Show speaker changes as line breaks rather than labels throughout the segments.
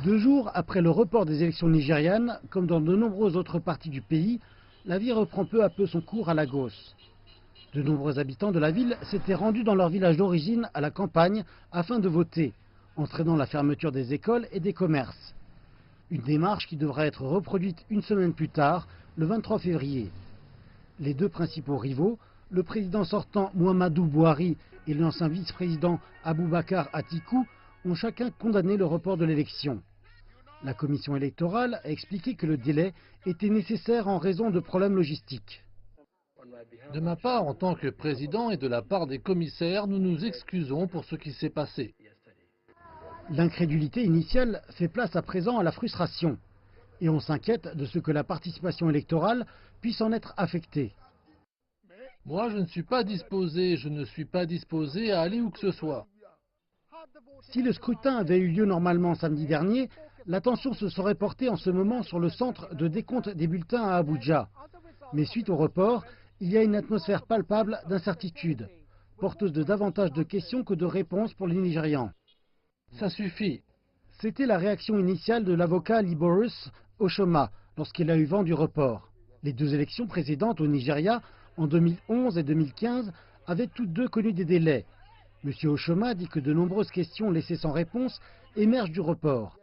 2 jours après le report des élections nigérianes, comme dans de nombreuses autres parties du pays, la vie reprend peu à peu son cours à Lagos. De nombreux habitants de la ville s'étaient rendus dans leur village d'origine à la campagne afin de voter, entraînant la fermeture des écoles et des commerces. Une démarche qui devra être reproduite une semaine plus tard, le 23 février. Les deux principaux rivaux, le président sortant Muhammadu Buhari et l'ancien vice-président Abubakar Atiku, ont chacun condamné le report de l'élection. La commission électorale a expliqué que le délai était nécessaire en raison de problèmes logistiques.
De ma part, en tant que président et de la part des commissaires, nous nous excusons pour ce qui s'est passé.
L'incrédulité initiale fait place à présent à la frustration. Et on s'inquiète de ce que la participation électorale puisse en être affectée.
Moi, je ne suis pas disposé à aller où que ce soit.
Si le scrutin avait eu lieu normalement samedi dernier, l'attention se serait portée en ce moment sur le centre de décompte des bulletins à Abuja. Mais suite au report, il y a une atmosphère palpable d'incertitude, porteuse de davantage de questions que de réponses pour les Nigérians.
Ça suffit.
C'était la réaction initiale de l'avocat Liborus Oshoma lorsqu'il a eu vent du report. Les deux élections précédentes au Nigeria, en 2011 et 2015, avaient toutes deux connu des délais. M. Oshoma dit que de nombreuses questions laissées sans réponse émergent du report.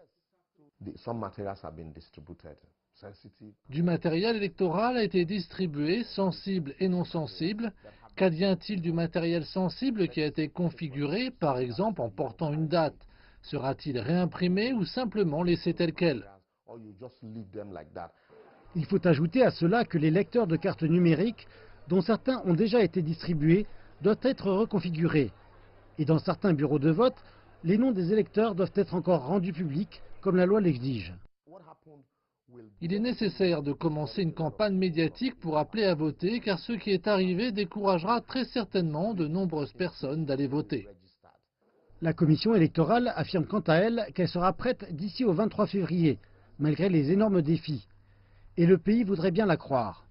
Du matériel électoral a été distribué, sensible et non sensible. Qu'advient-il du matériel sensible qui a été configuré, par exemple en portant une date? Sera-t-il réimprimé ou simplement laissé tel quel?
Il faut ajouter à cela que les lecteurs de cartes numériques, dont certains ont déjà été distribués, doivent être reconfigurés. Et dans certains bureaux de vote, les noms des électeurs doivent être encore rendus publics, comme la loi l'exige.
Il est nécessaire de commencer une campagne médiatique pour appeler à voter, car ce qui est arrivé découragera très certainement de nombreuses personnes d'aller voter.
La commission électorale affirme quant à elle qu'elle sera prête d'ici au 23 février, malgré les énormes défis. Et le pays voudrait bien la croire.